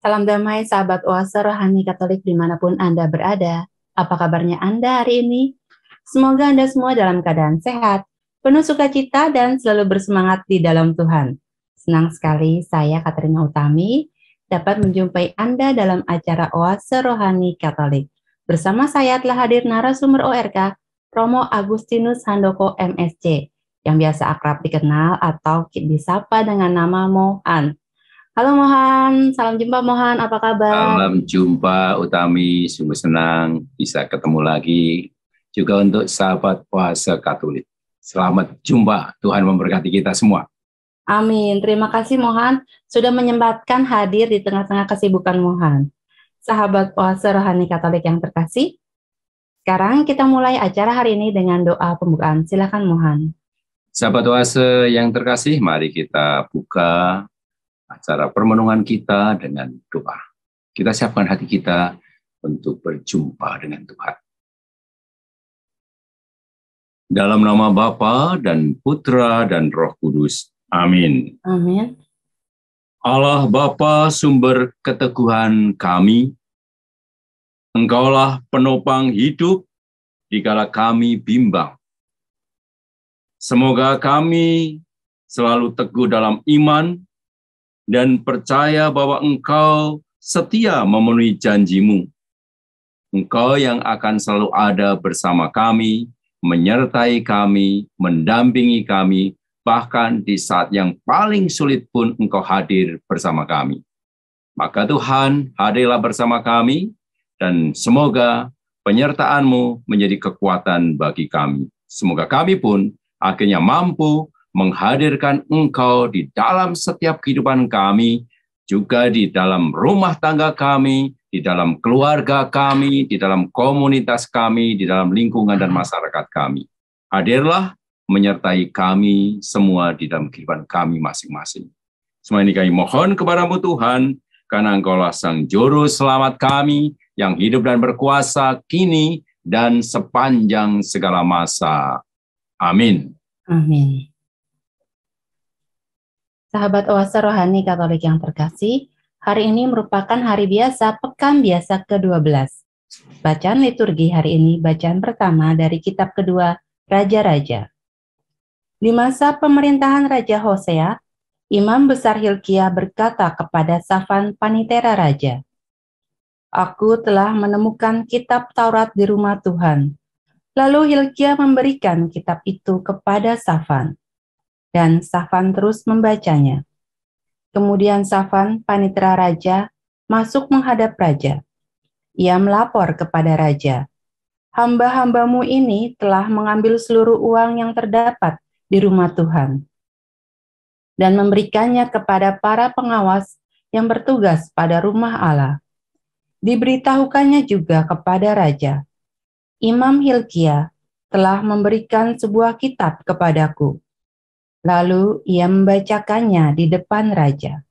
Salam damai sahabat Oase Rohani Katolik dimanapun Anda berada. Apa kabarnya Anda hari ini? Semoga Anda semua dalam keadaan sehat, penuh sukacita dan selalu bersemangat di dalam Tuhan. Senang sekali saya Katrina Utami dapat menjumpai Anda dalam acara Oase Rohani Katolik. Bersama saya telah hadir narasumber ORK, Romo Agustinus Handoko MSC, yang biasa akrab dikenal atau disapa dengan nama Mohan. Halo Mohan, salam jumpa Mohan, apa kabar? Salam jumpa Utami, sungguh senang bisa ketemu lagi. Juga untuk sahabat puasa Katolik. Selamat jumpa, Tuhan memberkati kita semua. Amin, terima kasih Mohan sudah menyempatkan hadir di tengah-tengah kesibukan Mohan. Sahabat puasa Rohani Katolik yang terkasih, sekarang kita mulai acara hari ini dengan doa pembukaan. Silakan Mohan. Sahabat puasa yang terkasih, mari kita buka acara permenungan kita dengan doa. Kita siapkan hati kita untuk berjumpa dengan Tuhan. Dalam nama Bapa dan Putra dan Roh Kudus. Amin. Amin. Allah Bapa, sumber keteguhan kami, Engkaulah penopang hidup dikala kami bimbang. Semoga kami selalu teguh dalam iman dan percaya bahwa Engkau setia memenuhi janji-Mu. Engkau yang akan selalu ada bersama kami, menyertai kami, mendampingi kami, bahkan di saat yang paling sulit pun Engkau hadir bersama kami. Maka Tuhan, hadirlah bersama kami, dan semoga penyertaan-Mu menjadi kekuatan bagi kami. Semoga kami pun akhirnya mampu menghadirkan Engkau di dalam setiap kehidupan kami, juga di dalam rumah tangga kami, di dalam keluarga kami, di dalam komunitas kami, di dalam lingkungan dan masyarakat kami. Hadirlah menyertai kami semua di dalam kehidupan kami masing-masing. Semua ini kami mohon kepadamu Tuhan, karena Engkaulah Sang Juru Selamat kami, yang hidup dan berkuasa kini dan sepanjang segala masa. Amin. Amin. Sahabat Oase Rohani Katolik yang terkasih, hari ini merupakan hari biasa, pekan biasa ke-12. Bacaan liturgi hari ini, bacaan pertama dari kitab kedua Raja-Raja. Di masa pemerintahan Raja Hosea, Imam Besar Hilkia berkata kepada Safan Panitera Raja, "Aku telah menemukan kitab Taurat di rumah Tuhan." Lalu Hilkia memberikan kitab itu kepada Safan, dan Safan terus membacanya. Kemudian Safan, panitera raja, masuk menghadap raja. Ia melapor kepada raja, "Hamba-hambamu ini telah mengambil seluruh uang yang terdapat di rumah Tuhan dan memberikannya kepada para pengawas yang bertugas pada rumah Allah." Diberitahukannya juga kepada raja, "Imam Hilkia telah memberikan sebuah kitab kepadaku." Lalu ia membacakannya di depan raja.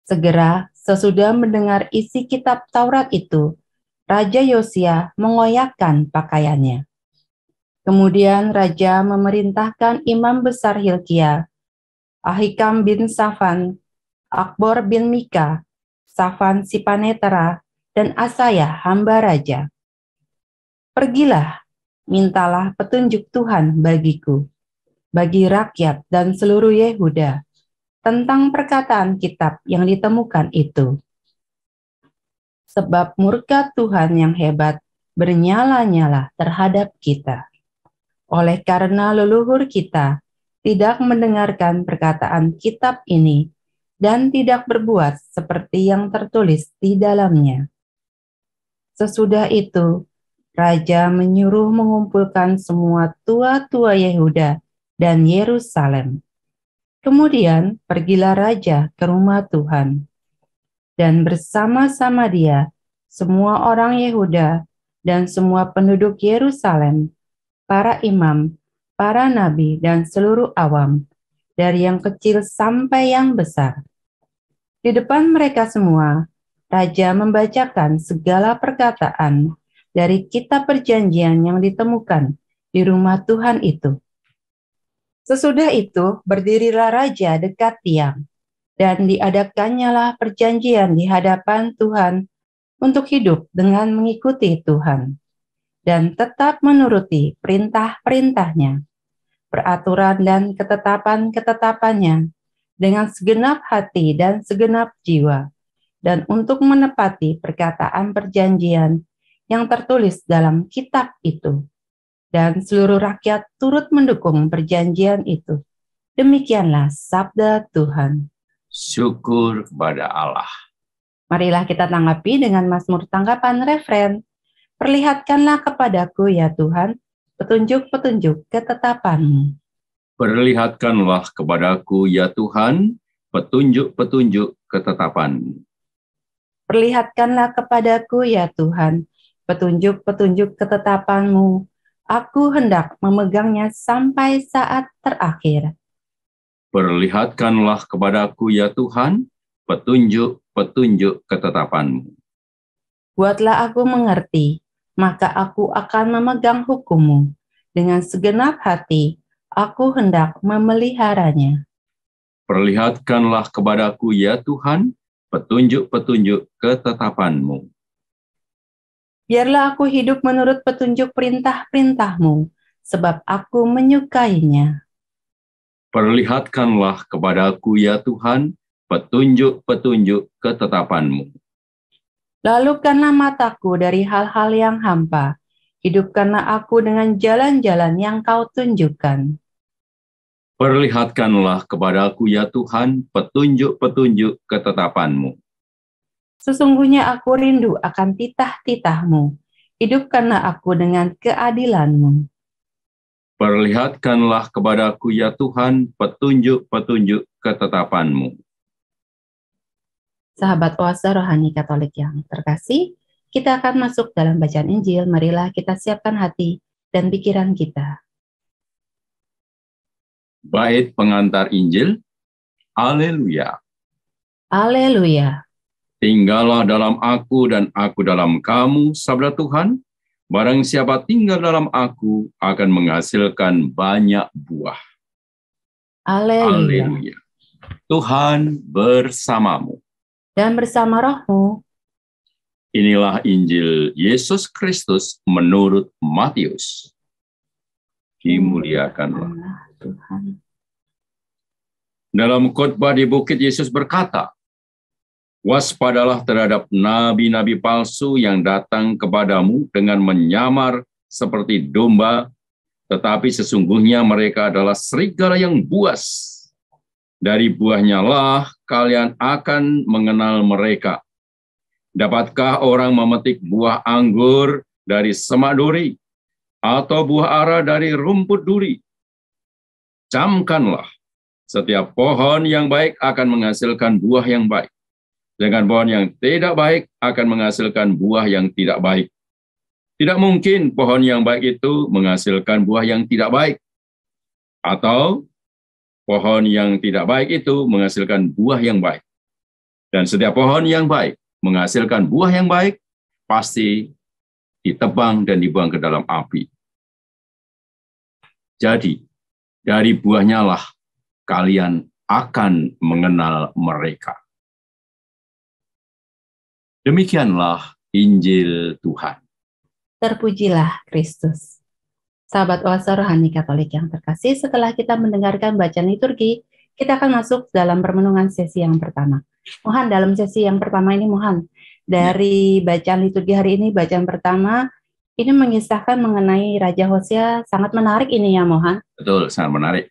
Segera sesudah mendengar isi kitab Taurat itu, Raja Yosia mengoyakkan pakaiannya. Kemudian raja memerintahkan Imam Besar Hilkia, Ahikam bin Safan, Akbor bin Mika, Safan si Panetera, dan Asaya hamba raja, "Pergilah, mintalah petunjuk Tuhan bagiku, bagi rakyat dan seluruh Yehuda, tentang perkataan kitab yang ditemukan itu. Sebab murka Tuhan yang hebat bernyala-nyala terhadap kita, oleh karena leluhur kita tidak mendengarkan perkataan kitab ini dan tidak berbuat seperti yang tertulis di dalamnya." Sesudah itu, raja menyuruh mengumpulkan semua tua-tua Yehuda dan Yerusalem. Kemudian pergilah raja ke rumah Tuhan, dan bersama-sama dia semua orang Yehuda dan semua penduduk Yerusalem, para imam, para nabi, dan seluruh awam, dari yang kecil sampai yang besar. Di depan mereka semua, raja membacakan segala perkataan dari kitab perjanjian yang ditemukan di rumah Tuhan itu. Sesudah itu, berdirilah raja dekat tiang, dan diadakannya perjanjian di hadapan Tuhan untuk hidup dengan mengikuti Tuhan dan tetap menuruti perintah-perintahnya, peraturan dan ketetapan-ketetapannya dengan segenap hati dan segenap jiwa, dan untuk menepati perkataan perjanjian yang tertulis dalam kitab itu. Dan seluruh rakyat turut mendukung perjanjian itu. Demikianlah sabda Tuhan. Syukur kepada Allah. Marilah kita tanggapi dengan mazmur tanggapan refren. Perlihatkanlah kepadaku ya Tuhan, petunjuk-petunjuk ketetapan-Mu. Perlihatkanlah kepadaku ya Tuhan, petunjuk-petunjuk ketetapan-Mu. Perlihatkanlah kepadaku ya Tuhan, petunjuk-petunjuk ketetapan-Mu. Aku hendak memegangnya sampai saat terakhir. Perlihatkanlah kepadaku ya Tuhan, petunjuk-petunjuk ketetapan-Mu. Buatlah aku mengerti, maka aku akan memegang hukum-Mu. Dengan segenap hati, aku hendak memeliharanya. Perlihatkanlah kepadaku ya Tuhan, petunjuk-petunjuk ketetapan-Mu. Biarlah aku hidup menurut petunjuk perintah-perintah-Mu, sebab aku menyukainya. Perlihatkanlah kepadaku ya Tuhan, petunjuk-petunjuk ketetapan-Mu. Lalukanlah mataku dari hal-hal yang hampa, hidupkanlah aku dengan jalan-jalan yang Kau tunjukkan. Perlihatkanlah kepadaku ya Tuhan, petunjuk-petunjuk ketetapan-Mu. Sesungguhnya aku rindu akan titah-titah-Mu, hidupkanlah aku dengan keadilan-Mu. Perlihatkanlah kepadaku ya Tuhan, petunjuk-petunjuk ketetapan-Mu. Sahabat Oase Rohani Katolik yang terkasih, kita akan masuk dalam bacaan Injil. Marilah kita siapkan hati dan pikiran kita. Bait pengantar Injil, Haleluya. Haleluya. Tinggallah dalam aku dan aku dalam kamu, sabda Tuhan. Barang siapa tinggal dalam aku akan menghasilkan banyak buah. Haleluya. Haleluya. Tuhan bersamamu. Dan bersama rohmu. Inilah Injil Yesus Kristus menurut Matius. Dimuliakanlah Tuhan. Dalam khotbah di bukit, Yesus berkata, waspadalah terhadap nabi-nabi palsu yang datang kepadamu dengan menyamar seperti domba, tetapi sesungguhnya mereka adalah serigala yang buas. Dari buahnya lah kalian akan mengenal mereka. Dapatkah orang memetik buah anggur dari semak duri, atau buah ara dari rumput duri? Camkanlah, setiap pohon yang baik akan menghasilkan buah yang baik. Dengan pohon yang tidak baik akan menghasilkan buah yang tidak baik. Tidak mungkin pohon yang baik itu menghasilkan buah yang tidak baik. Atau pohon yang tidak baik itu menghasilkan buah yang baik. Dan setiap pohon yang baik menghasilkan buah yang baik, pasti ditebang dan dibuang ke dalam api. Jadi, dari buahnya lah kalian akan mengenal mereka. Demikianlah Injil Tuhan. Terpujilah Kristus. Sahabat Oase Rohani Katolik yang terkasih, setelah kita mendengarkan bacaan liturgi, kita akan masuk dalam permenungan sesi yang pertama. Mohon dalam sesi yang pertama ini, mohon dari bacaan liturgi hari ini, bacaan pertama, ini mengisahkan mengenai Raja Hosea, sangat menarik ini ya, mohon. Betul, sangat menarik.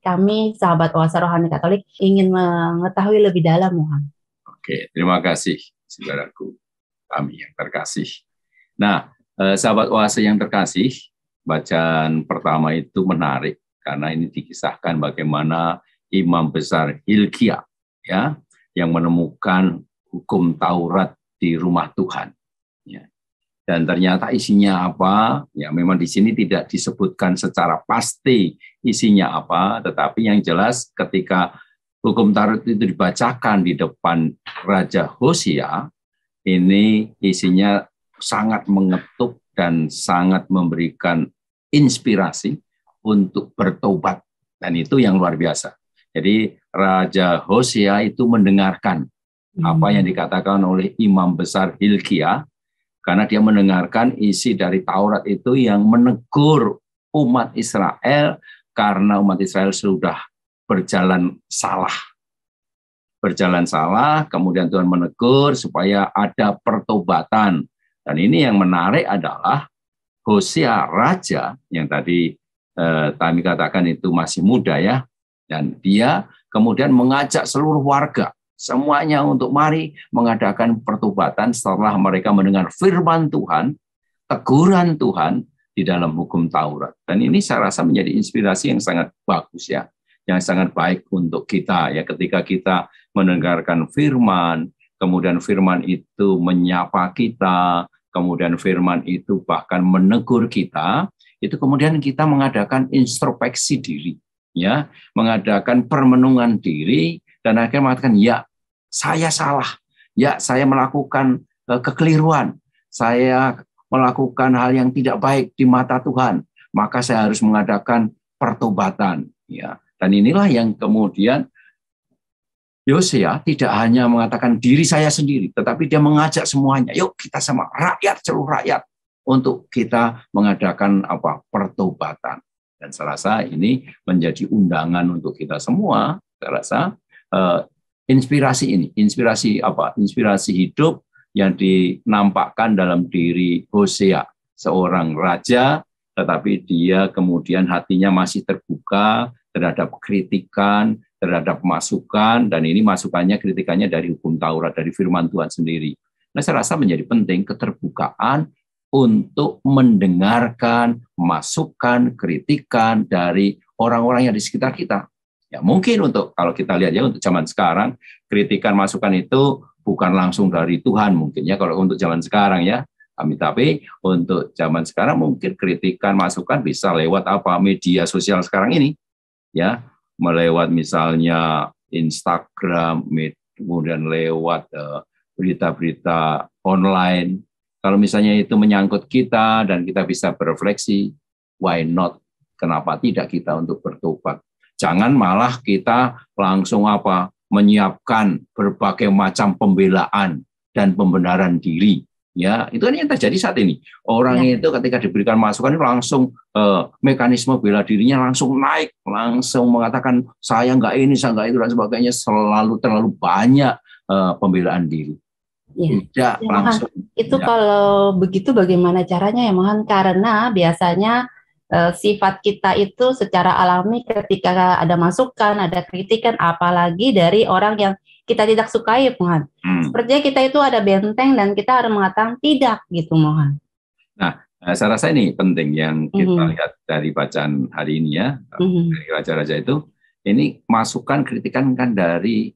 Kami, sahabat Oase Rohani Katolik, ingin mengetahui lebih dalam, mohon. Oke, terima kasih, saudaraku, kami yang terkasih. Nah, sahabat Oase yang terkasih, bacaan pertama itu menarik karena ini dikisahkan bagaimana Imam Besar Hilkia ya yang menemukan hukum Taurat di rumah Tuhan. Ya. Dan ternyata isinya apa? Ya memang di sini tidak disebutkan secara pasti isinya apa, tetapi yang jelas ketika hukum Taurat itu dibacakan di depan Raja Hosea, ini isinya sangat mengetuk dan sangat memberikan inspirasi untuk bertobat. Dan itu yang luar biasa. Jadi Raja Hosea itu mendengarkan apa yang dikatakan oleh imam besar Hilkiah, karena dia mendengarkan isi dari Taurat itu yang menegur umat Israel karena umat Israel sudah berjalan salah. Kemudian Tuhan menegur supaya ada pertobatan. Dan ini yang menarik adalah Hosea raja yang tadi kami katakan itu masih muda ya, dan dia kemudian mengajak seluruh warga semuanya untuk mari mengadakan pertobatan setelah mereka mendengar firman Tuhan, teguran Tuhan di dalam hukum Taurat. Dan ini saya rasa menjadi inspirasi yang sangat bagus ya, yang sangat baik untuk kita ya, ketika kita mendengarkan firman, kemudian firman itu menyapa kita, kemudian firman itu bahkan menegur kita, itu kemudian kita mengadakan introspeksi diri, ya, mengadakan permenungan diri, dan akhirnya mengatakan, ya, saya salah, ya, saya melakukan kekeliruan, saya melakukan hal yang tidak baik di mata Tuhan, maka saya harus mengadakan pertobatan, ya. Dan inilah yang kemudian Hosea tidak hanya mengatakan diri saya sendiri, tetapi dia mengajak semuanya, yuk kita sama rakyat, seluruh rakyat, untuk kita mengadakan pertobatan. Dan saya rasa ini menjadi undangan untuk kita semua. Saya rasa inspirasi hidup yang dinampakkan dalam diri Hosea, seorang raja, tetapi dia kemudian hatinya masih terbuka terhadap kritikan, terhadap masukan, dan ini masukannya, kritikannya dari hukum Taurat, dari firman Tuhan sendiri. Nah, saya rasa menjadi penting keterbukaan untuk mendengarkan masukan, kritikan dari orang-orang yang di sekitar kita. Ya, mungkin kalau kita lihat ya, untuk zaman sekarang, kritikan masukan itu bukan langsung dari Tuhan mungkin ya, kalau untuk zaman sekarang ya. Tapi untuk zaman sekarang mungkin kritikan masukan bisa lewat media sosial sekarang ini, ya, melewat misalnya Instagram, kemudian lewat berita-berita online. Kalau misalnya itu menyangkut kita dan kita bisa berefleksi, why not? Kenapa tidak kita untuk bertobat? Jangan malah kita langsung menyiapkan berbagai macam pembelaan dan pembenaran diri. Ya, itu kan yang terjadi saat ini. Orang itu ketika diberikan masukan langsung mekanisme bela dirinya langsung naik, langsung mengatakan saya enggak ini, saya enggak itu dan sebagainya, terlalu banyak pembelaan diri. Tidak langsung. Itu kalau begitu bagaimana caranya ya Mohan? Karena biasanya sifat kita itu secara alami ketika ada masukan, ada kritikan, apalagi dari orang yang kita tidak sukai, Mohan. Sepertinya kita itu ada benteng dan kita harus mengatakan tidak, gitu, Mohan. Nah, saya rasa ini penting yang kita lihat dari bacaan hari ini ya, dari raja-raja itu, ini masukan, kritikan kan dari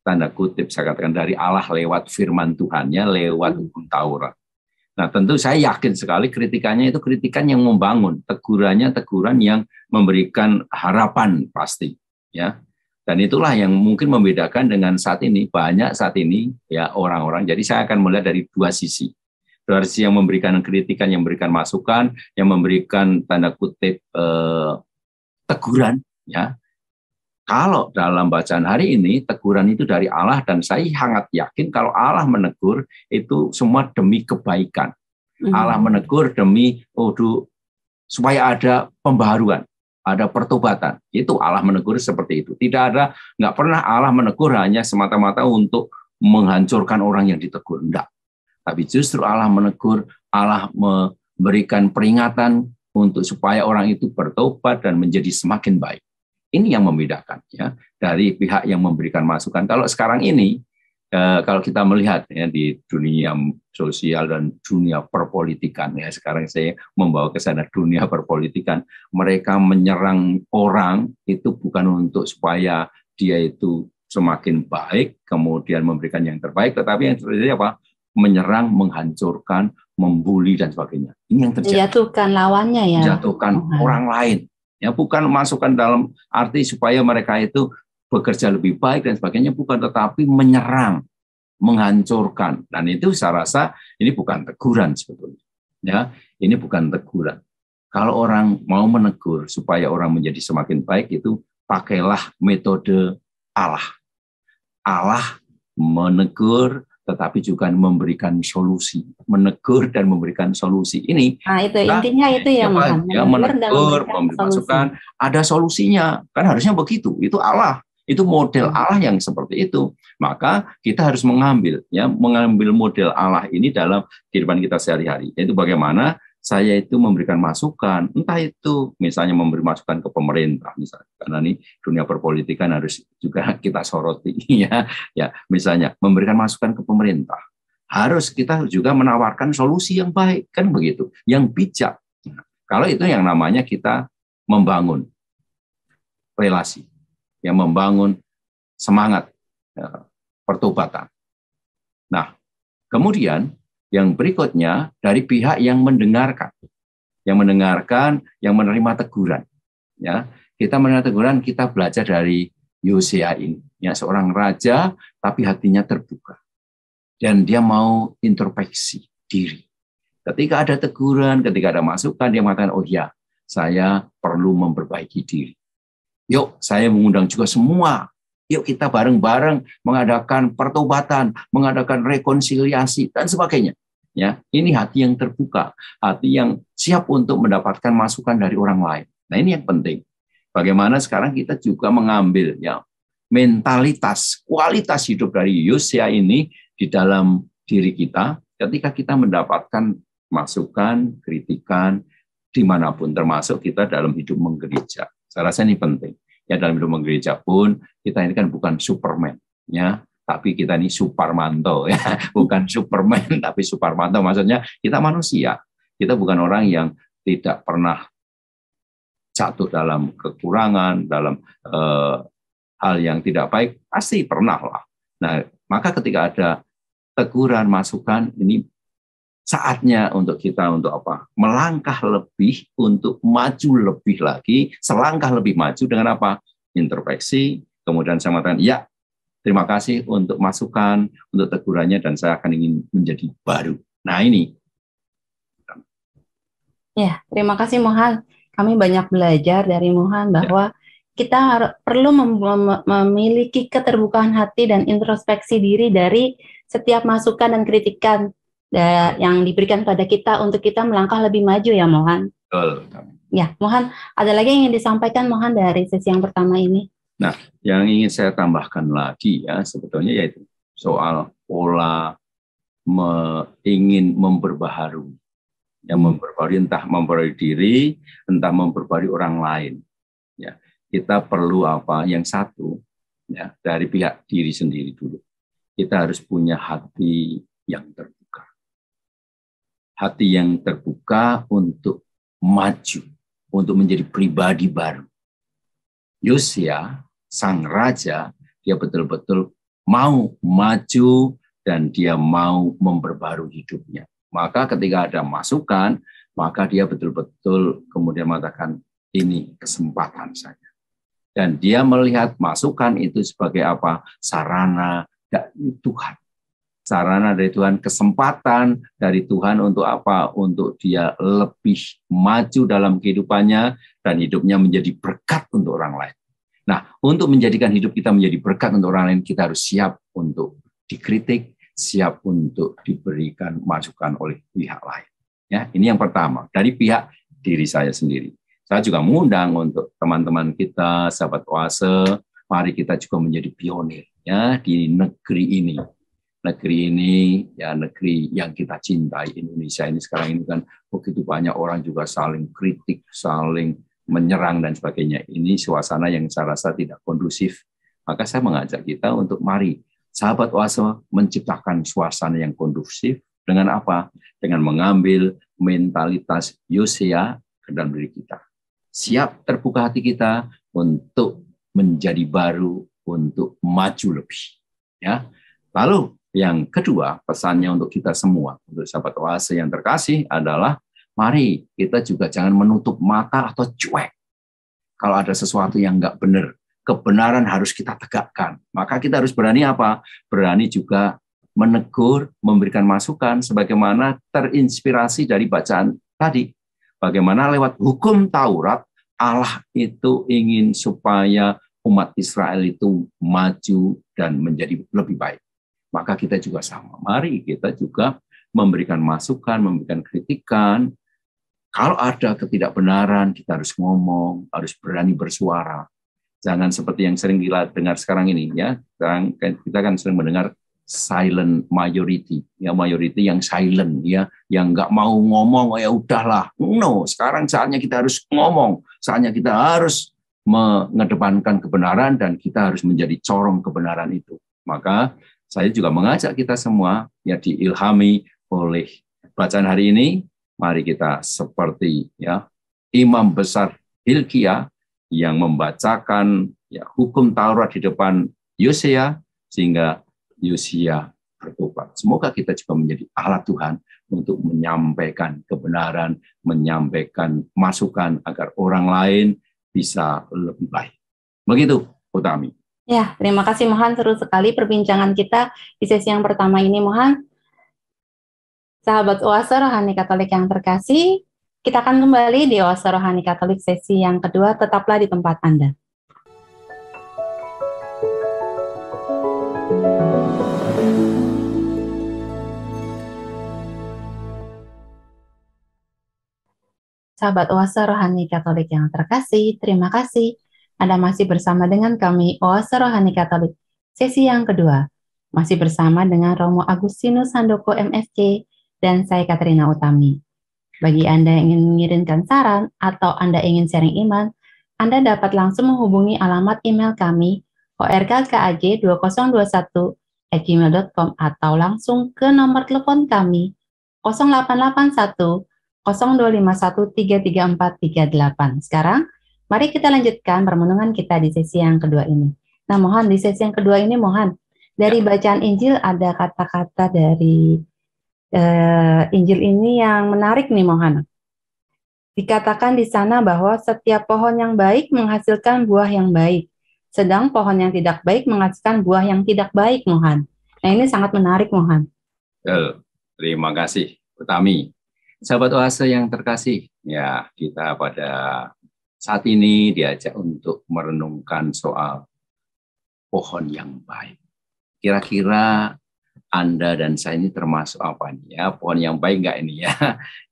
tanda kutip saya katakan dari Allah lewat firman Tuhannya, lewat hukum Taurat. Nah, tentu saya yakin sekali kritikannya itu kritikan yang membangun, tegurannya teguran yang memberikan harapan pasti, ya. Dan itulah yang mungkin membedakan dengan saat ini, banyak saat ini ya orang-orang. Jadi saya akan melihat dari dua sisi. Dari sisi yang memberikan kritikan, yang memberikan masukan, yang memberikan tanda kutip teguran, ya. Kalau dalam bacaan hari ini, teguran itu dari Allah, dan saya sangat yakin kalau Allah menegur, itu semua demi kebaikan. Allah menegur demi supaya ada pembaharuan, ada pertobatan. Itu Allah menegur seperti itu. Nggak pernah Allah menegur hanya semata-mata untuk menghancurkan orang yang ditegur. Enggak. Tapi justru Allah menegur, Allah memberikan peringatan untuk supaya orang itu bertobat dan menjadi semakin baik. Ini yang membedakan ya dari pihak yang memberikan masukan. Kalau sekarang ini, kalau kita melihat ya di dunia sosial dan dunia perpolitikan ya, sekarang saya membawa ke sana dunia perpolitikan, mereka menyerang orang itu bukan untuk supaya dia itu semakin baik, kemudian memberikan yang terbaik, tetapi yang terjadi menyerang, menghancurkan, membuli dan sebagainya. Ini yang terjadi. Menjatuhkan lawannya ya. Menjatuhkan orang lain. Ya, bukan masukan dalam arti supaya mereka itu bekerja lebih baik dan sebagainya, bukan, tetapi menyerang, menghancurkan. Dan itu saya rasa ini bukan teguran sebetulnya. Ya, ini bukan teguran. Kalau orang mau menegur supaya orang menjadi semakin baik, itu pakailah metode Allah. Allah menegur tetapi juga memberikan solusi, menegur dan memberikan solusi. Ini itu intinya itu ya, Mohan. Menegur, memberi masukan, ada solusinya. Kan harusnya begitu. Itu Allah. Itu model Allah yang seperti itu. Maka kita harus mengambil model Allah ini dalam kehidupan kita sehari-hari. Yaitu bagaimana saya itu memberikan masukan, entah itu misalnya memberi masukan ke pemerintah, misalnya, karena ini dunia perpolitikan harus juga kita soroti, ya, misalnya memberikan masukan ke pemerintah, harus kita juga menawarkan solusi yang baik, kan begitu, yang bijak. Nah, kalau itu yang namanya kita membangun relasi, yang membangun semangat pertobatan. Nah, kemudian yang berikutnya dari pihak yang mendengarkan, yang menerima teguran. Ya, kita menerima teguran, kita belajar dari Yosia ini, ya, seorang raja tapi hatinya terbuka dan dia mau introspeksi diri. Ketika ada teguran, ketika ada masukan, dia mengatakan, oh ya, saya perlu memperbaiki diri. Yuk, saya mengundang juga semua. Yuk kita bareng-bareng mengadakan pertobatan, mengadakan rekonsiliasi dan sebagainya. Ya, ini hati yang terbuka, hati yang siap untuk mendapatkan masukan dari orang lain. Nah, ini yang penting. Bagaimana sekarang kita juga mengambil ya mentalitas, kualitas hidup dari Yosia ini di dalam diri kita ketika kita mendapatkan masukan, kritikan dimanapun, termasuk kita dalam hidup menggereja. Saya rasa ini penting. Ya, dalam hidup menggereja pun kita ini kan bukan Superman, ya. Tapi kita ini Suparmanto, ya, bukan Superman, tapi Suparmanto. Maksudnya kita manusia, kita bukan orang yang tidak pernah jatuh dalam kekurangan, dalam hal yang tidak baik, pasti pernah lah. Nah, maka ketika ada teguran, masukan, ini saatnya untuk kita untuk apa? Melangkah lebih, untuk maju lebih lagi, selangkah lebih maju dengan apa? Introspeksi. Kemudian saya mengatakan, ya, terima kasih untuk masukan, untuk tegurannya, dan saya akan ingin menjadi baru. Nah, ini. Ya, terima kasih Mohan. Kami banyak belajar dari Mohan bahwa kita perlu memiliki keterbukaan hati dan introspeksi diri dari setiap masukan dan kritikan yang diberikan pada kita untuk kita melangkah lebih maju ya Mohan. Betul. Ya, Mohan, ada lagi yang ingin disampaikan Mohan dari sesi yang pertama ini? Nah, yang ingin saya tambahkan lagi ya sebetulnya yaitu soal pola ingin memperbaharui. Yang memperbarui entah memperbarui diri, entah memperbarui orang lain. Ya, kita perlu apa? Yang satu ya dari pihak diri sendiri dulu. Kita harus punya hati yang terbuka. Hati yang terbuka untuk maju, untuk menjadi pribadi baru. Yosia, sang raja, dia betul-betul mau maju dan dia mau memperbarui hidupnya. Maka ketika ada masukan, maka dia betul-betul kemudian mengatakan, ini kesempatan saya. Dan dia melihat masukan itu sebagai apa? Sarana dari Tuhan. Sarana dari Tuhan, kesempatan dari Tuhan untuk apa? Untuk dia lebih maju dalam kehidupannya dan hidupnya menjadi berkat untuk orang lain. Nah, untuk menjadikan hidup kita menjadi berkat untuk orang lain, kita harus siap untuk dikritik, siap untuk diberikan masukan oleh pihak lain. Ya, ini yang pertama, dari pihak diri saya sendiri. Saya juga mengundang untuk teman-teman kita, sahabat oase, mari kita juga menjadi pionir ya di negeri ini. Negeri ini ya negeri yang kita cintai, Indonesia ini sekarang ini kan begitu banyak orang juga saling kritik, saling menyerang dan sebagainya. Ini suasana yang saya rasa tidak kondusif. Maka saya mengajak kita untuk mari sahabat oase menciptakan suasana yang kondusif dengan apa? Dengan mengambil mentalitas Yosia ke dalam diri kita. Siap terbuka hati kita untuk menjadi baru, untuk maju lebih. Ya. Lalu yang kedua, pesannya untuk kita semua, untuk sahabat oase yang terkasih adalah mari kita juga jangan menutup mata atau cuek. Kalau ada sesuatu yang nggak benar, kebenaran harus kita tegakkan. Maka kita harus berani apa? Berani juga menegur, memberikan masukan, sebagaimana terinspirasi dari bacaan tadi. Bagaimana lewat hukum Taurat, Allah itu ingin supaya umat Israel itu maju dan menjadi lebih baik. Maka kita juga sama. Mari kita juga memberikan masukan, memberikan kritikan. Kalau ada ketidakbenaran, kita harus ngomong, harus berani bersuara. Jangan seperti yang sering kita dengar sekarang ini, ya. Sekarang kita kan sering mendengar silent majority, ya, majority yang silent, ya, yang nggak mau ngomong, oh ya udahlah. No, sekarang saatnya kita harus ngomong, saatnya kita harus mengedepankan kebenaran dan kita harus menjadi corong kebenaran itu. Maka saya juga mengajak kita semua, ya, diilhami oleh bacaan hari ini. Mari kita seperti, ya, Imam Besar Hilkiah yang membacakan, ya, hukum Taurat di depan Yosia sehingga Yosia bertobat. Semoga kita juga menjadi alat Tuhan untuk menyampaikan kebenaran, menyampaikan masukan agar orang lain bisa lebih baik. Begitu, Utami. Ya, terima kasih Mohan, seru sekali perbincangan kita di sesi yang pertama ini Mohan. Sahabat Oase Rohani Katolik yang terkasih, kita akan kembali di Oase Rohani Katolik sesi yang kedua, tetaplah di tempat Anda. Sahabat Oase Rohani Katolik yang terkasih, terima kasih Anda masih bersama dengan kami, Oase Rohani Katolik, sesi yang kedua. Masih bersama dengan Romo Agustinus Handoko MSc, dan saya Katrina Utami. Bagi Anda yang ingin mengirimkan saran atau Anda ingin sharing iman, Anda dapat langsung menghubungi alamat email kami, orkaj2021@gmail.com, atau langsung ke nomor telepon kami, 0881 0251 33438. Sekarang, mari kita lanjutkan permenungan kita di sesi yang kedua ini. Nah, Mohan, di sesi yang kedua ini, Mohan, dari bacaan Injil ada kata-kata dari Injil ini yang menarik nih, Mohan. Dikatakan di sana bahwa setiap pohon yang baik menghasilkan buah yang baik, sedang pohon yang tidak baik menghasilkan buah yang tidak baik, Mohan. Nah, ini sangat menarik, Mohan. Terima kasih, Utami. Sahabat Oase yang terkasih, ya, kita pada saat ini diajak untuk merenungkan soal pohon yang baik. Kira-kira Anda dan saya ini termasuk apa nih, ya? Pohon yang baik nggak ini, ya?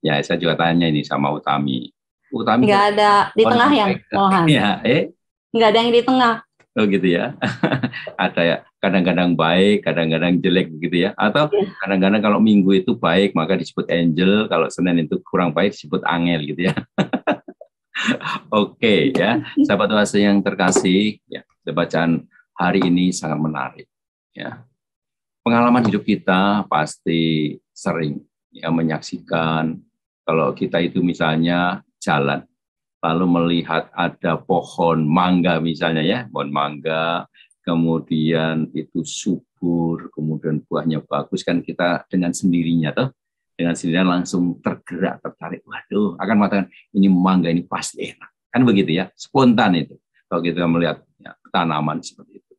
Ya, saya juga tanya ini sama Utami. Utami nggak ada di tengah yang Mohan. Ya, nggak ada yang di tengah. Oh gitu ya. Ada ya, kadang-kadang baik, kadang-kadang jelek gitu ya. Atau kadang-kadang kalau Minggu itu baik maka disebut angel, kalau Senin itu kurang baik disebut angel gitu ya. Oke, ya, sahabat Oase yang terkasih, ya, bacaan hari ini sangat menarik, ya. Pengalaman hidup kita pasti sering, ya, menyaksikan kalau kita itu misalnya jalan, lalu melihat ada pohon mangga misalnya, ya, pohon mangga, kemudian itu subur, kemudian buahnya bagus, kan kita dengan sendirinya dengan sendirinya langsung tergerak, tertarik, waduh, akan mengatakan ini mangga ini pasti enak, kan begitu ya, spontan itu kalau kita melihat, ya, tanaman seperti itu.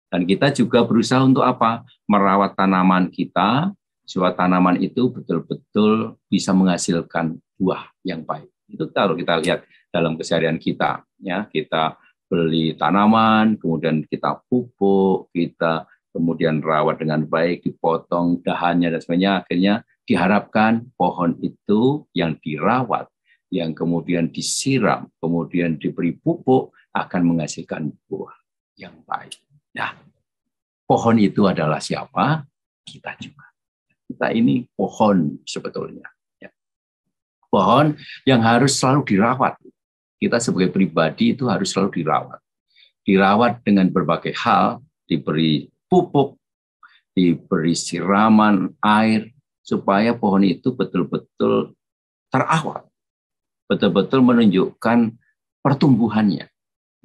Dan kita juga berusaha untuk apa? Merawat tanaman kita, supaya tanaman itu betul-betul bisa menghasilkan buah yang baik. Itu kalau kita lihat dalam keseharian kita, ya, kita beli tanaman, kemudian kita pupuk, kita kemudian rawat dengan baik, dipotong dahannya dan sebagainya, akhirnya diharapkan pohon itu yang dirawat, yang kemudian disiram, kemudian diberi pupuk, akan menghasilkan buah yang baik. Nah, pohon itu adalah siapa? Kita juga. Kita ini pohon sebetulnya. Ya. Pohon yang harus selalu dirawat. Kita sebagai pribadi itu harus selalu dirawat. Dirawat dengan berbagai hal, diberi pupuk, diberi siraman air, supaya pohon itu betul-betul terawat. Betul-betul menunjukkan pertumbuhannya.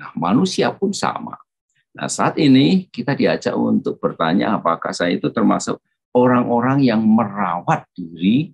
Nah, manusia pun sama. Nah, saat ini kita diajak untuk bertanya apakah saya itu termasuk orang-orang yang merawat diri,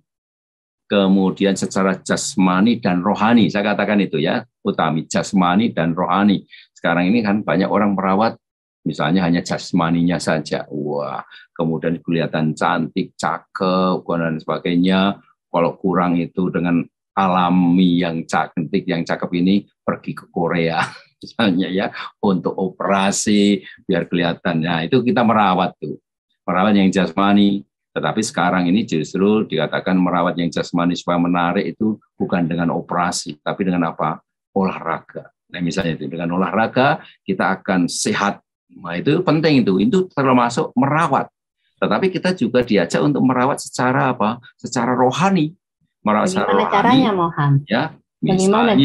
kemudian secara jasmani dan rohani. Saya katakan itu ya, Utami, jasmani dan rohani. Sekarang ini kan banyak orang merawat, misalnya hanya jasmaninya saja. Wah, kemudian kelihatan cantik, cakep, dan sebagainya. Kalau kurang itu dengan alami yang cantik, yang cakep ini pergi ke Korea misalnya ya, untuk operasi biar kelihatan. Nah, itu kita merawat tuh. Merawat yang jasmani. Tetapi sekarang ini justru dikatakan merawat yang jasmani supaya menarik itu bukan dengan operasi, tapi dengan apa? Olahraga. Nah, misalnya itu dengan olahraga kita akan sehat. Nah, itu penting itu. Itu termasuk merawat. Tetapi kita juga diajak untuk merawat secara apa? Secara rohani. Merawat secara Bagaimana rohani. caranya, Moham? Ya, Bagaimana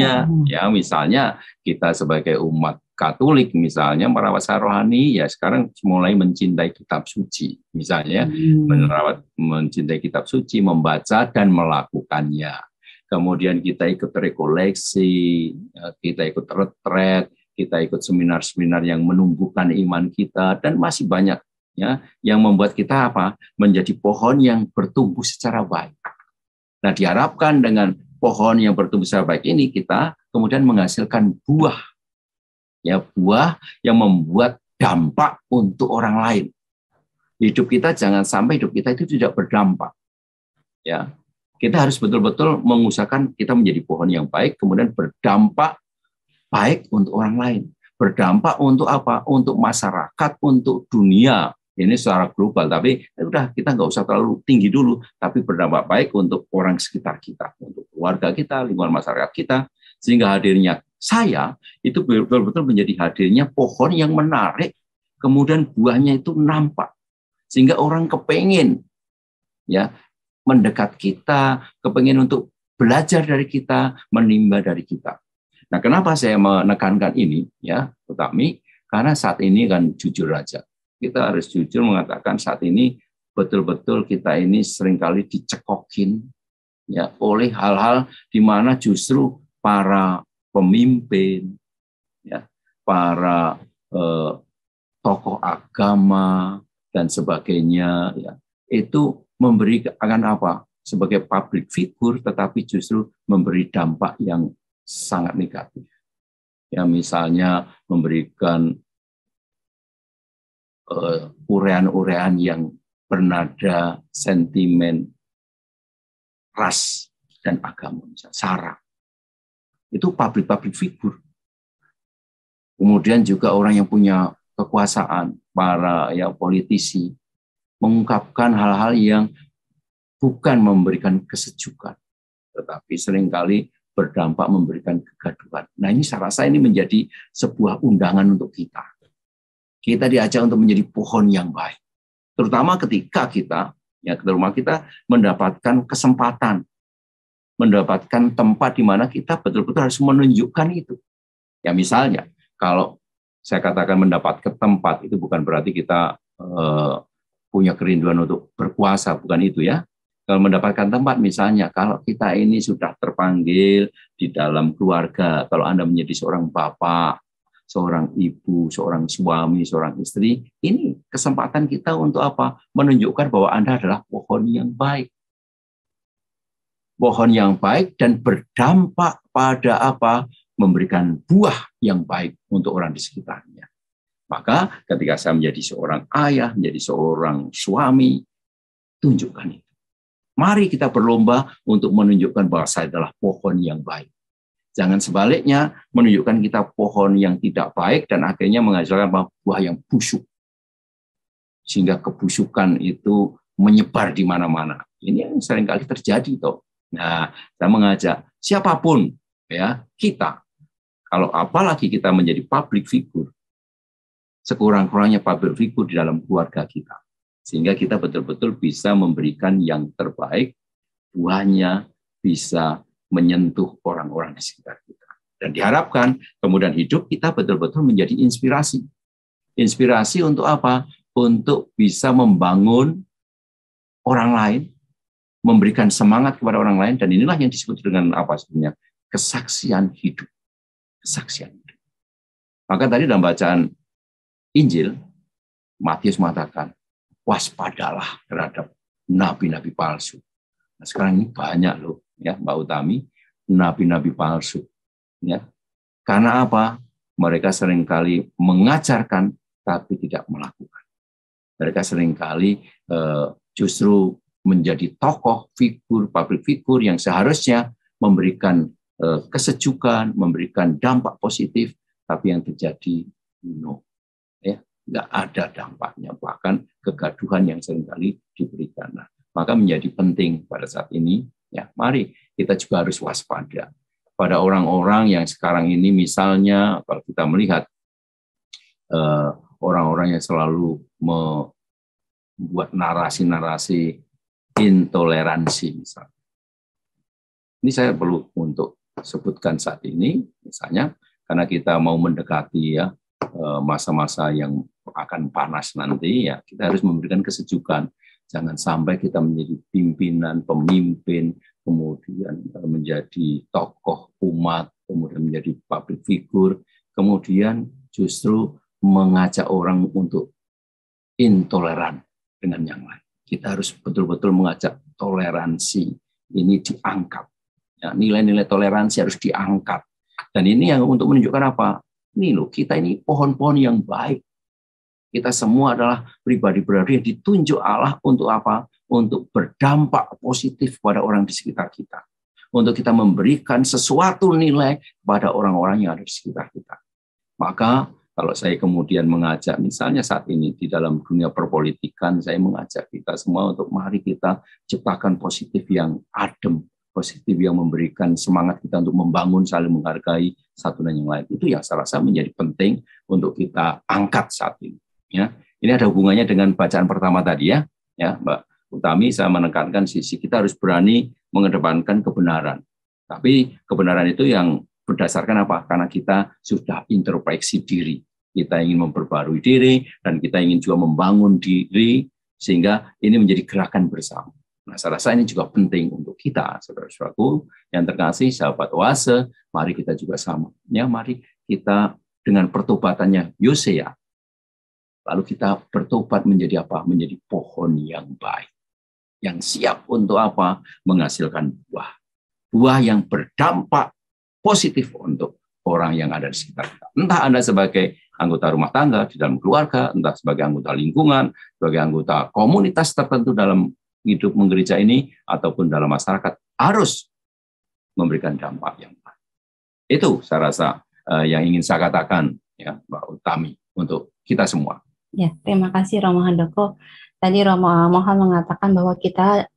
misalnya kita sebagai umat Katolik misalnya merawat secara rohani, ya sekarang mulai mencintai kitab suci, misalnya mencintai kitab suci, membaca dan melakukannya. Kemudian kita ikut rekoleksi, kita ikut retret, kita ikut seminar-seminar yang menumbuhkan iman kita, dan masih banyak ya yang membuat kita apa? Menjadi pohon yang bertumbuh secara baik. Nah, diharapkan dengan pohon yang bertumbuh secara baik ini kita kemudian menghasilkan buah. Ya, buah yang membuat dampak untuk orang lain. Hidup kita jangan sampai hidup kita itu tidak berdampak. Ya. Kita harus betul-betul mengusahakan kita menjadi pohon yang baik, kemudian berdampak baik untuk orang lain. Berdampak untuk apa? Untuk masyarakat, untuk dunia. Ini secara global, tapi udah kita nggak usah terlalu tinggi dulu, tapi berdampak baik untuk orang sekitar kita, untuk keluarga kita, lingkungan masyarakat kita, sehingga hadirnya saya itu betul-betul menjadi hadirnya pohon yang menarik, kemudian buahnya itu nampak, sehingga orang kepengen ya mendekat kita, kepengen untuk belajar dari kita, menimba dari kita. Nah, kenapa saya menekankan ini ya, Utami? Karena saat ini kan jujur aja. Kita harus jujur mengatakan saat ini betul-betul kita ini seringkali dicekokin ya oleh hal-hal di mana justru para pemimpin ya, para tokoh agama dan sebagainya ya, itu memberi akan apa? Sebagai public figure tetapi justru memberi dampak yang sangat negatif. Ya, misalnya memberikan urean-urean yang bernada sentimen ras dan agama, misalnya SARA. Itu public figure. Kemudian juga orang yang punya kekuasaan, para ya politisi, mengungkapkan hal-hal yang bukan memberikan kesejukan, tetapi seringkali berdampak memberikan kegaduhan. Nah, ini saya rasa ini menjadi sebuah undangan untuk kita. Kita diajak untuk menjadi pohon yang baik. Terutama ketika kita, ya terutama kita mendapatkan kesempatan, mendapatkan tempat di mana kita betul-betul harus menunjukkan itu. Ya misalnya, kalau saya katakan mendapatkan tempat, itu bukan berarti kita punya kerinduan untuk berkuasa, bukan itu ya. Kalau mendapatkan tempat, misalnya kalau kita ini sudah terpanggil di dalam keluarga, kalau Anda menjadi seorang bapak, seorang ibu, seorang suami, seorang istri, ini kesempatan kita untuk apa? Menunjukkan bahwa Anda adalah pohon yang baik. Pohon yang baik dan berdampak pada apa? Memberikan buah yang baik untuk orang di sekitarnya. Maka ketika saya menjadi seorang ayah, menjadi seorang suami, tunjukkan itu. Mari kita berlomba untuk menunjukkan bahwa saya adalah pohon yang baik. Jangan sebaliknya menunjukkan kita pohon yang tidak baik dan akhirnya menghasilkan buah yang busuk. Sehingga kebusukan itu menyebar di mana-mana. Ini yang seringkali terjadi toh. Nah, saya mengajak siapapun ya, kita kalau apalagi kita menjadi public figure, sekurang-kurangnya public figure di dalam keluarga kita. Sehingga kita betul-betul bisa memberikan yang terbaik, buahnya bisa menyentuh orang-orang di sekitar kita. Dan diharapkan kemudian hidup kita betul-betul menjadi inspirasi. Inspirasi untuk apa? Untuk bisa membangun orang lain, memberikan semangat kepada orang lain, dan inilah yang disebut dengan apa sebenarnya? Kesaksian hidup. Kesaksian hidup. Maka tadi dalam bacaan Injil, Matius mengatakan, waspadalah terhadap nabi-nabi palsu. Nah, sekarang ini banyak loh, ya Mbak Utami, nabi-nabi palsu. Ya. Karena apa? Mereka seringkali mengajarkan tapi tidak melakukan. Mereka seringkali justru menjadi tokoh, figur, public figure yang seharusnya memberikan kesejukan, memberikan dampak positif, tapi yang terjadi ya, nggak ada dampaknya, bahkan kegaduhan yang seringkali diberikan. Nah, maka menjadi penting pada saat ini, ya, mari kita juga harus waspada pada orang-orang yang sekarang ini, misalnya kalau kita melihat orang-orang yang selalu membuat narasi-narasi intoleransi misalnya. Ini saya perlu untuk sebutkan saat ini, misalnya karena kita mau mendekati ya masa-masa yang akan panas nanti, ya kita harus memberikan kesejukan. Jangan sampai kita menjadi pimpinan, pemimpin, kemudian menjadi tokoh umat, kemudian menjadi public figure, kemudian justru mengajak orang untuk intoleran dengan yang lain. Kita harus betul-betul mengajak toleransi ini diangkat. Ya, nilai-nilai toleransi harus diangkat. Dan ini yang untuk menunjukkan apa? Ini loh, kita ini pohon-pohon yang baik. Kita semua adalah pribadi-pribadi yang ditunjuk Allah untuk apa? Untuk berdampak positif pada orang di sekitar kita. Untuk kita memberikan sesuatu nilai kepada orang-orang yang ada di sekitar kita. Maka kalau saya kemudian mengajak, misalnya saat ini di dalam dunia perpolitikan, saya mengajak kita semua untuk mari kita ciptakan positif yang adem, positif yang memberikan semangat kita untuk membangun, saling menghargai satu dan yang lain. Itu yang saya rasa menjadi penting untuk kita angkat saat ini. Ya, ini ada hubungannya dengan bacaan pertama tadi ya, Mbak Utami. Saya menekankan sisi kita harus berani mengedepankan kebenaran. Tapi kebenaran itu yang berdasarkan apa? Karena kita sudah introspeksi diri. Kita ingin memperbarui diri dan kita ingin juga membangun diri sehingga ini menjadi gerakan bersama. Nah, saya rasa ini juga penting untuk kita, saudara-saudaraku yang terkasih, sahabat Oase, mari kita juga sama. Ya, mari kita dengan pertobatannya Yosea, lalu kita bertobat menjadi apa? Menjadi pohon yang baik, yang siap untuk apa? Menghasilkan buah. Buah yang berdampak positif untuk orang yang ada di sekitar kita. Entah Anda sebagai anggota rumah tangga, di dalam keluarga, entah sebagai anggota lingkungan, sebagai anggota komunitas tertentu dalam hidup menggereja ini, ataupun dalam masyarakat, harus memberikan dampak yang baik. Itu saya rasa yang ingin saya katakan, ya, Mbak Utami, untuk kita semua. Ya, terima kasih Romo Handoko. Tadi Romo Mohan mengatakan bahwa kita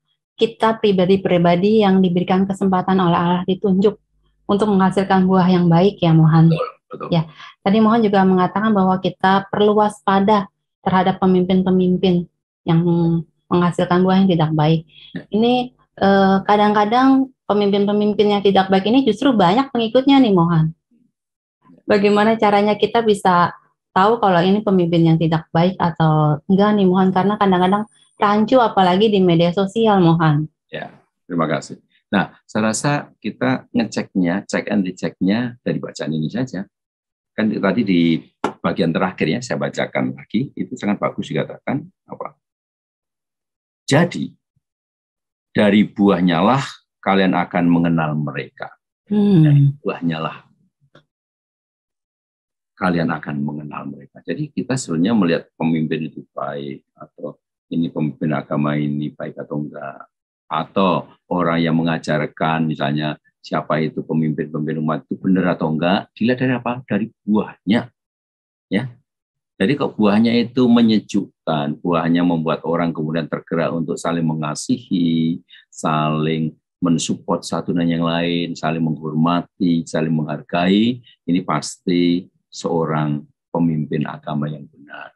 pribadi-pribadi yang diberikan kesempatan oleh Allah ditunjuk untuk menghasilkan buah yang baik ya Mohan. Betul. Ya, tadi Mohan juga mengatakan bahwa kita perlu waspada terhadap pemimpin-pemimpin yang menghasilkan buah yang tidak baik. Ini kadang-kadang pemimpin-pemimpin yang tidak baik ini justru banyak pengikutnya nih Mohan. Bagaimana caranya kita bisa tahu kalau ini pemimpin yang tidak baik atau enggak nih Mohan? Karena kadang-kadang rancu apalagi di media sosial Mohan. Ya, terima kasih. Nah, saya rasa kita ngeceknya, cek and recheck-nya dari bacaan ini saja. Kan tadi di bagian terakhir ya, saya bacakan lagi, itu sangat bagus dikatakan apa? Jadi, dari buahnya lah kalian akan mengenal mereka. Dari buahnya lah kalian akan mengenal mereka. Jadi kita sebenarnya melihat pemimpin itu baik, atau ini pemimpin agama ini baik atau enggak. Atau orang yang mengajarkan, misalnya siapa itu pemimpin-pemimpin umat itu benar atau enggak, dilihat dari apa? Dari buahnya. Ya. Jadi kok buahnya itu menyejukkan, buahnya membuat orang kemudian tergerak untuk saling mengasihi, saling mensupport satu dan yang lain, saling menghormati, saling menghargai, ini pasti seorang pemimpin agama yang benar.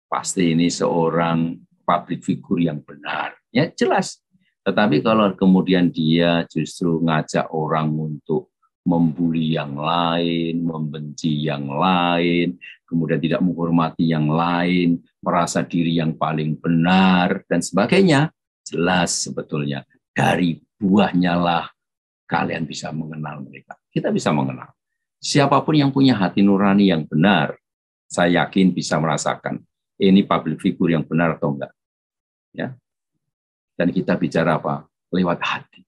Pasti ini seorang public figure yang benar. Ya jelas. Tetapi kalau kemudian dia justru ngajak orang untuk membuli yang lain, membenci yang lain, kemudian tidak menghormati yang lain, merasa diri yang paling benar, dan sebagainya, jelas sebetulnya dari buahnya lah kalian bisa mengenal mereka. Kita bisa mengenal. Siapapun yang punya hati nurani yang benar, saya yakin bisa merasakan ini public figure yang benar atau enggak. Ya. Dan kita bicara apa? Lewat hati.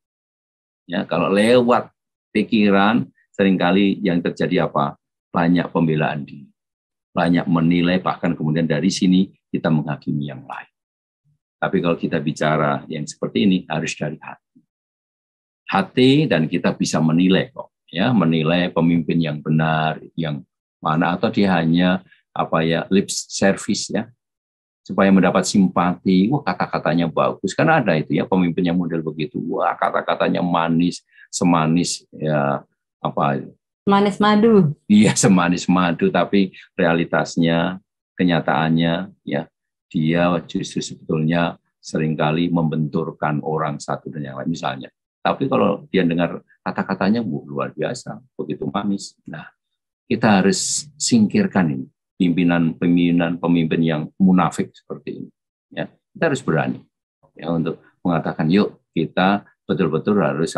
Ya, kalau lewat pikiran, seringkali yang terjadi apa? Banyak pembelaan diri. Banyak menilai, bahkan kemudian dari sini kita menghakimi yang lain. Tapi kalau kita bicara yang seperti ini, harus dari hati. hati dan kita bisa menilai kok, ya, menilai pemimpin yang benar, yang mana, atau dia hanya lip service, ya, supaya mendapat simpati. Wah, kata-katanya bagus, kan ada itu ya pemimpin yang model begitu. Wah, kata-katanya manis, semanis ya Manis madu. iya, semanis madu, tapi realitasnya, kenyataannya, ya, dia justru sebetulnya seringkali membenturkan orang satu dan yang lain misalnya. Tapi kalau dia dengar kata-katanya luar biasa, begitu manis. Nah, kita harus singkirkan ini pemimpin yang munafik seperti ini. Ya, kita harus berani ya untuk mengatakan, yuk kita betul-betul harus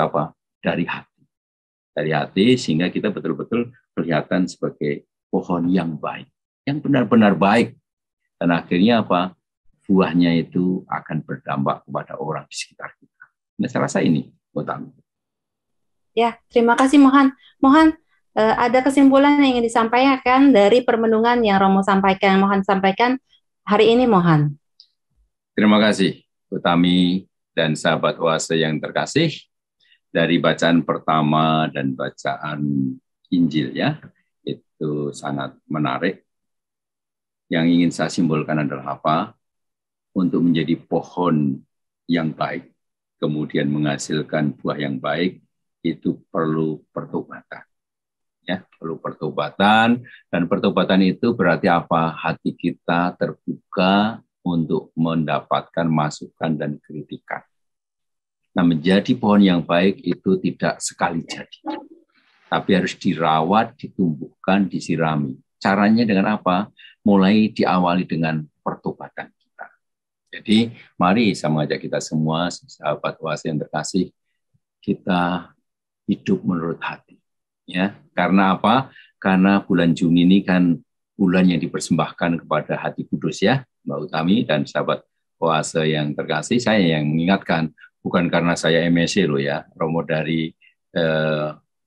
dari hati, sehingga kita betul-betul kelihatan sebagai pohon yang baik, yang benar-benar baik, dan akhirnya buahnya itu akan berdampak kepada orang di sekitar kita. Nah, saya rasa ini utama. Ya, terima kasih Mohan. Mohan, ada kesimpulan yang ingin disampaikan dari permenungan yang Romo sampaikan, Mohan sampaikan hari ini, Mohan. Terima kasih, Utami dan sahabat Oase yang terkasih. Dari bacaan pertama dan bacaan Injil, ya, itu sangat menarik. Yang ingin saya simpulkan adalah untuk menjadi pohon yang baik, kemudian menghasilkan buah yang baik, itu perlu pertobatan. Ya, perlu pertobatan, dan pertobatan itu berarti hati kita terbuka untuk mendapatkan masukan dan kritikan. Nah, menjadi pohon yang baik itu tidak sekali jadi, tapi harus dirawat, ditumbuhkan, disirami. Caranya dengan mulai diawali dengan pertobatan kita. Jadi mari saya mengajak kita semua, sahabat Oase yang terkasih, kita hidup menurut hati. Ya, karena Karena bulan Juni ini kan bulan yang dipersembahkan kepada Hati Kudus, ya, Mbak Utami dan sahabat Oase yang terkasih. Saya yang mengingatkan, bukan karena saya MSc loh ya, Romo dari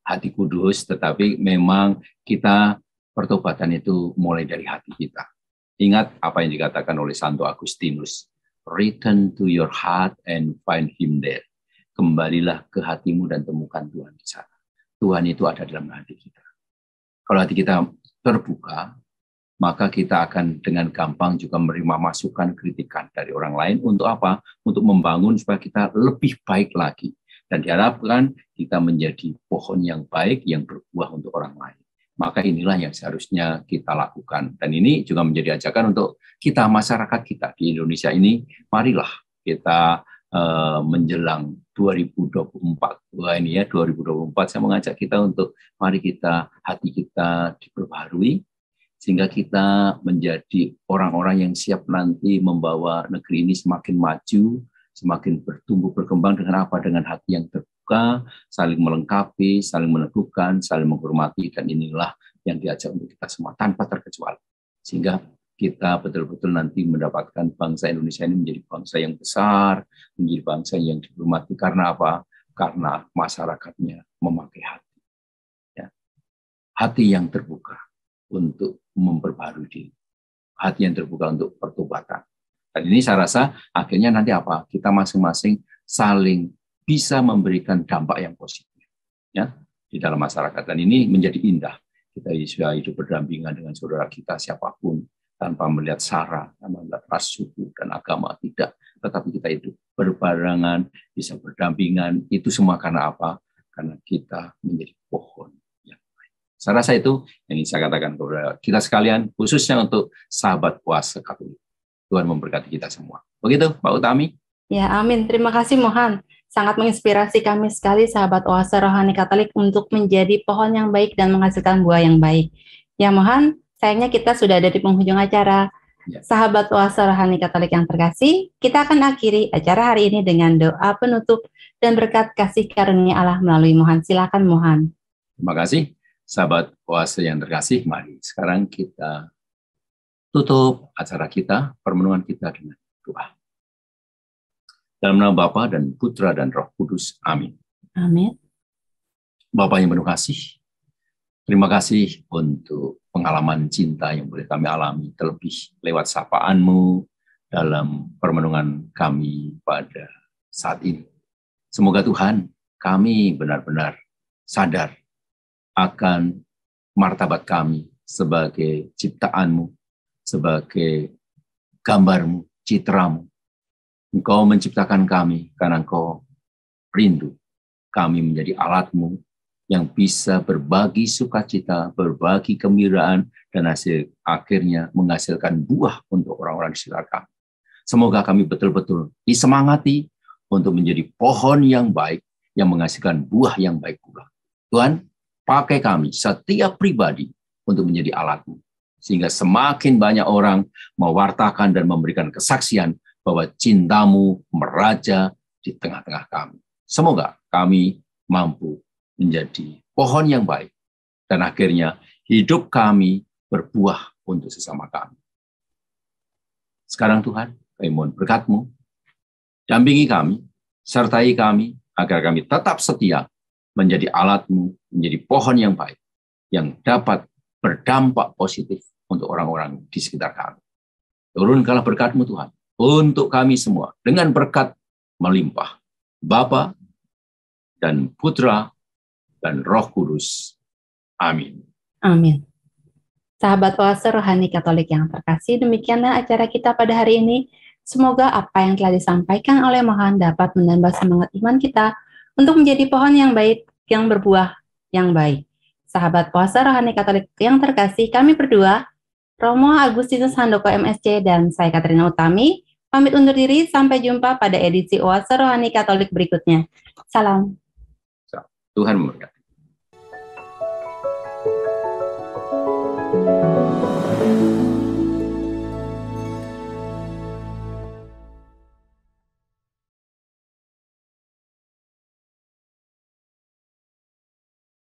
Hati Kudus, tetapi memang kita pertobatan itu mulai dari hati kita. Ingat apa yang dikatakan oleh Santo Agustinus, return to your heart and find him there. Kembalilah ke hatimu dan temukan Tuhan di sana. Tuhan itu ada dalam hati kita. Kalau hati kita terbuka, maka kita akan dengan gampang juga menerima masukan, kritikan dari orang lain untuk Untuk membangun supaya kita lebih baik lagi. Dan diharapkan kita menjadi pohon yang baik, yang berbuah untuk orang lain. Maka inilah yang seharusnya kita lakukan. Dan ini juga menjadi ajakan untuk kita, masyarakat kita di Indonesia ini, marilah kita menjelang 2024. Wah, ini ya 2024, saya mengajak kita untuk mari hati kita diperbaharui, sehingga kita menjadi orang-orang yang siap nanti membawa negeri ini semakin maju, semakin bertumbuh berkembang dengan dengan hati yang terbuka, saling melengkapi, saling meneguhkan, saling menghormati, dan inilah yang diajak untuk kita semua tanpa terkecuali. Sehingga kita betul-betul nanti mendapatkan bangsa Indonesia ini menjadi bangsa yang besar, menjadi bangsa yang dihormati. Karena Karena masyarakatnya memakai hati. Ya. Hati yang terbuka untuk memperbarui diri. Hati yang terbuka untuk pertobatan. Dan ini saya rasa akhirnya nanti kita masing-masing saling bisa memberikan dampak yang positif, ya, di dalam masyarakat. Dan ini menjadi indah. Kita bisa hidup berdampingan dengan saudara kita siapapun, tanpa melihat sara, tanpa melihat ras, suku, dan agama, tidak. Tetapi kita hidup berbarengan, bisa berdampingan. Itu semua karena Karena kita menjadi pohon. Saya rasa itu yang ingin saya katakan kepada kita sekalian, khususnya untuk sahabat Oase Katolik. Tuhan memberkati kita semua. Begitu, Pak Utami? Ya, amin. Terima kasih, Mohan. Sangat menginspirasi kami sekali, sahabat Oase Rohani Katolik, untuk menjadi pohon yang baik dan menghasilkan buah yang baik. Ya, Mohan, sayangnya kita sudah ada di penghujung acara. Ya. Sahabat Oase Rohani Katolik yang terkasih, kita akan akhiri acara hari ini dengan doa penutup dan berkat kasih karunia Allah melalui Mohan. Silakan, Mohan. Terima kasih. Sahabat Oase yang terkasih, mari sekarang kita tutup acara kita, permenungan kita dengan doa. Dalam nama Bapa dan Putra dan Roh Kudus. Amin. Amin. Bapa yang penuh kasih, terima kasih untuk pengalaman cinta yang boleh kami alami, terlebih lewat sapaan-Mu dalam permenungan kami pada saat ini. Semoga Tuhan, kami benar-benar sadar akan martabat kami sebagai ciptaan-Mu, sebagai gambar-Mu, citramu. Engkau menciptakan kami karena Engkau rindu kami menjadi alat-Mu yang bisa berbagi sukacita, berbagi gembiraan, dan akhirnya menghasilkan buah untuk orang-orang di sekitar kami. Semoga kami betul-betul disemangati untuk menjadi pohon yang baik, yang menghasilkan buah yang baik pula. Tuhan, pakai kami, setiap pribadi, untuk menjadi alat-Mu. Sehingga semakin banyak orang mewartakan dan memberikan kesaksian bahwa cinta-Mu meraja di tengah-tengah kami. Semoga kami mampu menjadi pohon yang baik, dan akhirnya hidup kami berbuah untuk sesama kami. Sekarang Tuhan, kami mohon berkat-Mu, dampingi kami, sertai kami, agar kami tetap setia menjadi alat-Mu, menjadi pohon yang baik, yang dapat berdampak positif untuk orang-orang di sekitar kami. Turunkanlah berkat-Mu Tuhan, untuk kami semua, dengan berkat melimpah, Bapa dan Putra dan Roh Kudus. Amin. Amin. Sahabat Oase Rohani Katolik yang terkasih, demikianlah acara kita pada hari ini. Semoga apa yang telah disampaikan oleh Mohan dapat menambah semangat iman kita untuk menjadi pohon yang baik, yang berbuah yang baik. Sahabat Oase Rohani Katolik yang terkasih, kami berdua, Romo Agustinus Handoko MSc dan saya Katrina Utami, pamit undur diri. Sampai jumpa pada edisi Oase Rohani Katolik berikutnya. Salam. Tuhan memberkati.